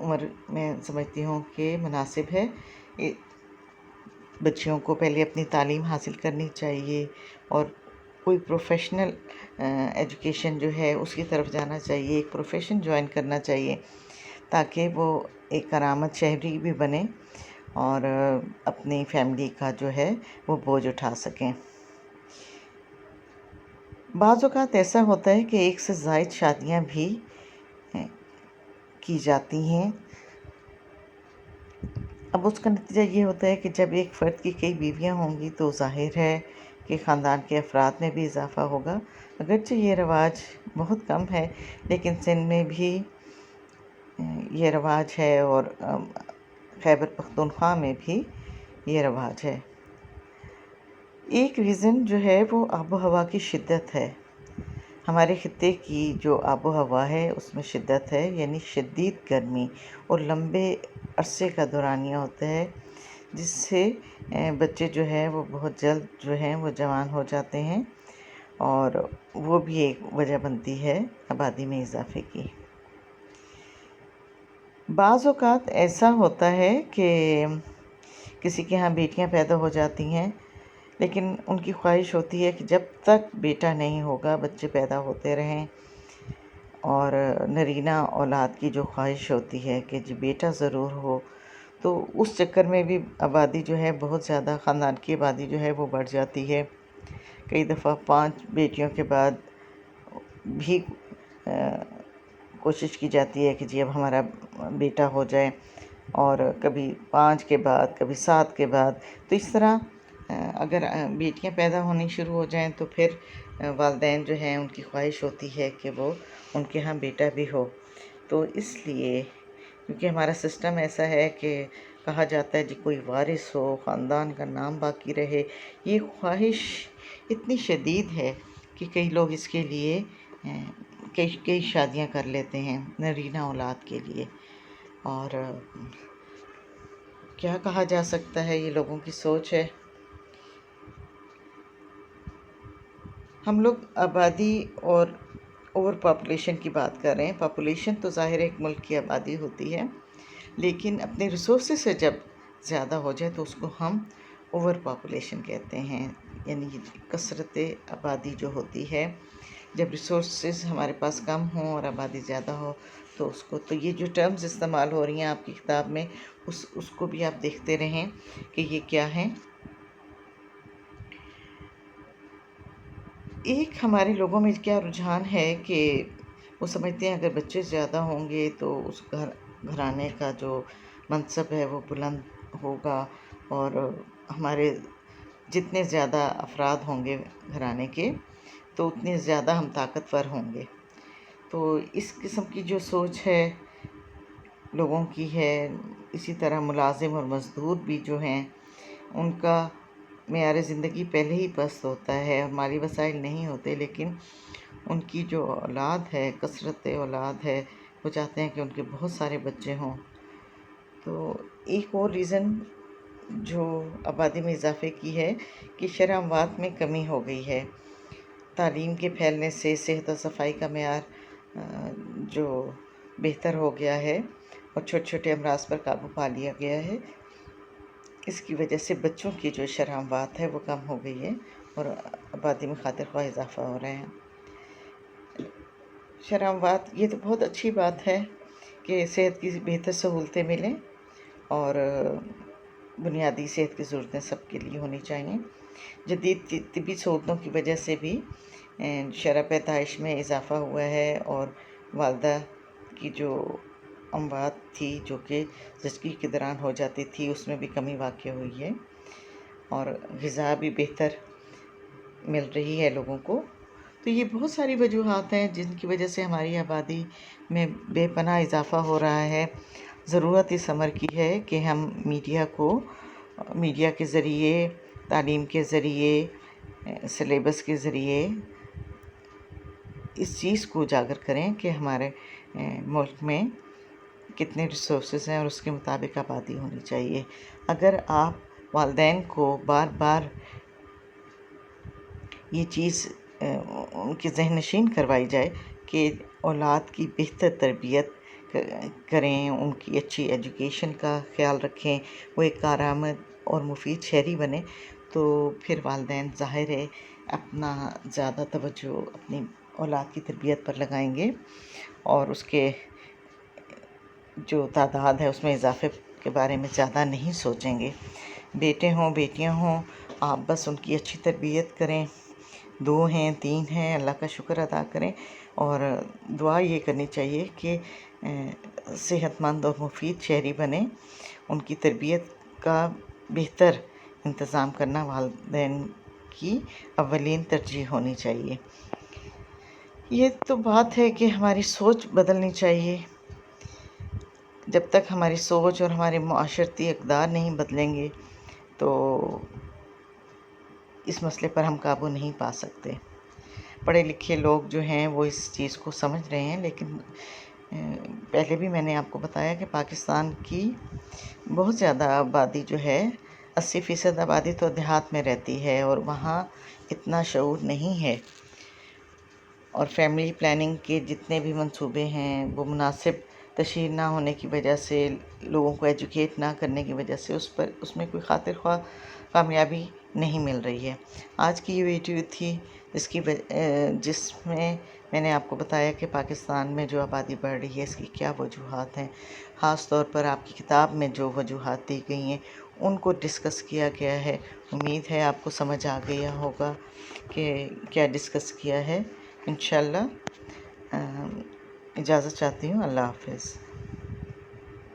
عمر میں سمجھتی ہوں کہ مناسب ہے۔ بچیوں کو پہلے اپنی تعلیم حاصل کرنی چاہیے اور کوئی پروفیشنل ایجوکیشن جو ہے اس کی طرف جانا چاہیے، ایک پروفیشن جوائن کرنا چاہیے تاکہ وہ ایک کرامت شہری بھی بنے اور اپنی فیملی کا جو ہے وہ بوجھ اٹھا سکیں۔ بعض اوقات ایسا ہوتا ہے کہ ایک سے زائد شادیاں بھی کی جاتی ہیں۔ اب اس کا نتیجہ یہ ہوتا ہے کہ جب ایک فرد کی کئی بیویاں ہوں گی تو ظاہر ہے کہ خاندان کے افراد میں بھی اضافہ ہوگا۔ اگرچہ یہ رواج بہت کم ہے لیکن سندھ میں بھی یہ رواج ہے اور خیبر پختونخوا میں بھی یہ رواج ہے۔ ایک ریزن جو ہے وہ آب و ہوا کی شدت ہے۔ ہمارے خطے کی جو آب و ہوا ہے اس میں شدت ہے، یعنی شدید گرمی اور لمبے عرصے کا دورانیہ ہوتا ہے، جس سے بچے جو ہے وہ بہت جلد جو ہیں وہ جوان ہو جاتے ہیں اور وہ بھی ایک وجہ بنتی ہے آبادی میں اضافے کی۔ بعض اوقات ایسا ہوتا ہے کہ کسی کے ہاں بیٹیاں پیدا ہو جاتی ہیں لیکن ان کی خواہش ہوتی ہے کہ جب تک بیٹا نہیں ہوگا بچے پیدا ہوتے رہیں، اور نرینہ اولاد کی جو خواہش ہوتی ہے کہ جی بیٹا ضرور ہو، تو اس چکر میں بھی آبادی جو ہے بہت زیادہ، خاندان کی آبادی جو ہے وہ بڑھ جاتی ہے۔ کئی دفعہ 5 بیٹیوں کے بعد بھی کوشش کی جاتی ہے کہ جی اب ہمارا بیٹا ہو جائے، اور کبھی 5 کے بعد، کبھی 7 کے بعد۔ تو اس طرح اگر بیٹیاں پیدا ہونی شروع ہو جائیں تو پھر والدین جو ہیں ان کی خواہش ہوتی ہے کہ وہ ان کے ہاں بیٹا بھی ہو۔ تو اس لیے کیونکہ ہمارا سسٹم ایسا ہے کہ کہا جاتا ہے جی کوئی وارث ہو، خاندان کا نام باقی رہے، یہ خواہش اتنی شدید ہے کہ کئی لوگ اس کے لیے کئی شادیاں کر لیتے ہیں نرینہ اولاد کے لیے۔ اور کیا کہا جا سکتا ہے، یہ لوگوں کی سوچ ہے۔ ہم لوگ آبادی اور اوور پاپولیشن کی بات کر رہے ہیں۔ پاپولیشن تو ظاہر ایک ملک کی آبادی ہوتی ہے، لیکن اپنے ریسورسز سے جب زیادہ ہو جائے تو اس کو ہم اوور پاپولیشن کہتے ہیں، یعنی کثرت آبادی جو ہوتی ہے، جب ریسورسز ہمارے پاس کم ہوں اور آبادی زیادہ ہو تو اس کو، تو یہ جو ٹرمز استعمال ہو رہی ہیں آپ کی کتاب میں اس کو بھی آپ دیکھتے رہیں کہ یہ کیا ہیں۔ ایک ہمارے لوگوں میں کیا رجحان ہے کہ وہ سمجھتے ہیں اگر بچے زیادہ ہوں گے تو اس گھرانے کا جو منصب ہے وہ بلند ہوگا، اور ہمارے جتنے زیادہ افراد ہوں گے گھرانے کے تو اتنے زیادہ ہم طاقتور ہوں گے۔ تو اس قسم کی جو سوچ ہے لوگوں کی ہے۔ اسی طرح ملازم اور مزدور بھی جو ہیں ان کا معیار زندگی پہلے ہی پست ہوتا ہے اور مالی وسائل نہیں ہوتے، لیکن ان کی جو اولاد ہے، کثرت اولاد ہے، وہ چاہتے ہیں کہ ان کے بہت سارے بچے ہوں۔ تو ایک اور ریزن جو آبادی میں اضافے کی ہے کہ شرح اموات میں کمی ہو گئی ہے۔ تعلیم کے پھیلنے سے صحت و صفائی کا معیار جو بہتر ہو گیا ہے اور چھوٹے چھوٹے امراض پر قابو پا لیا گیا ہے، اس کی وجہ سے بچوں کی جو شرح اموات ہے وہ کم ہو گئی ہے اور آبادی میں خاطر خواہ اضافہ ہو رہے ہیں۔ شرح اموات، یہ تو بہت اچھی بات ہے کہ صحت کی بہتر سہولتیں ملیں اور بنیادی صحت کی ضرورتیں سب کے لیے ہونی چاہیے۔ جدید طبی سہولتوں کی وجہ سے بھی شرح پیدائش میں اضافہ ہوا ہے اور والدہ کی جو اموات تھی جو کہ زچگی کے دوران ہو جاتی تھی اس میں بھی کمی واقع ہوئی ہے، اور غذا بھی بہتر مل رہی ہے لوگوں کو۔ تو یہ بہت ساری وجوہات ہیں جن کی وجہ سے ہماری آبادی میں بے پناہ اضافہ ہو رہا ہے۔ ضرورت اس امر کی ہے کہ ہم میڈیا کے ذریعے، تعلیم کے ذریعے، سلیبس کے ذریعے اس چیز کو اجاگر کریں کہ ہمارے ملک میں کتنے ریسورسز ہیں اور اس کے مطابق آبادی ہونی چاہیے۔ اگر آپ والدین کو بار بار یہ چیز ان کے ذہن نشین کروائی جائے کہ اولاد کی بہتر تربیت کریں، ان کی اچھی ایجوکیشن کا خیال رکھیں، وہ ایک کارآمد اور مفید شہری بنیں، تو پھر والدین ظاہر ہے اپنا زیادہ توجہ اپنی اولاد کی تربیت پر لگائیں گے، اور اس کے جو تعداد ہے اس میں اضافے کے بارے میں زیادہ نہیں سوچیں گے۔ بیٹے ہوں بیٹیاں ہوں، آپ بس ان کی اچھی تربیت کریں، 2 ہیں 3 ہیں، اللہ کا شکر ادا کریں، اور دعا یہ کرنی چاہیے کہ صحت مند اور مفید شہری بنیں۔ ان کی تربیت کا بہتر انتظام کرنا والدین کی اولین ترجیح ہونی چاہیے۔ یہ تو بات ہے کہ ہماری سوچ بدلنی چاہیے۔ جب تک ہماری سوچ اور ہمارے معاشرتی اقدار نہیں بدلیں گے تو اس مسئلے پر ہم قابو نہیں پا سکتے۔ پڑھے لکھے لوگ جو ہیں وہ اس چیز کو سمجھ رہے ہیں، لیکن پہلے بھی میں نے آپ کو بتایا کہ پاکستان کی بہت زیادہ آبادی جو ہے، 80% آبادی تو دیہات میں رہتی ہے، اور وہاں اتنا شعور نہیں ہے، اور فیملی پلاننگ کے جتنے بھی منصوبے ہیں وہ مناسب تشہیر نہ ہونے کی وجہ سے، لوگوں کو ایجوکیٹ نہ کرنے کی وجہ سے اس میں کوئی خاطر خواہ کامیابی نہیں مل رہی ہے۔ آج کی یہ ویڈیو تھی جس میں نے آپ کو بتایا کہ پاکستان میں جو آبادی بڑھ رہی ہے اس کی کیا وجوہات ہیں، خاص طور پر آپ کی کتاب میں جو وجوہات دی گئی ہیں ان کو ڈسکس کیا گیا ہے۔ امید ہے آپ کو سمجھ آ گیا ہوگا کہ کیا ڈسکس کیا ہے۔ انشاءاللہ اجازت چاہتی ہوں۔ اللہ حافظ۔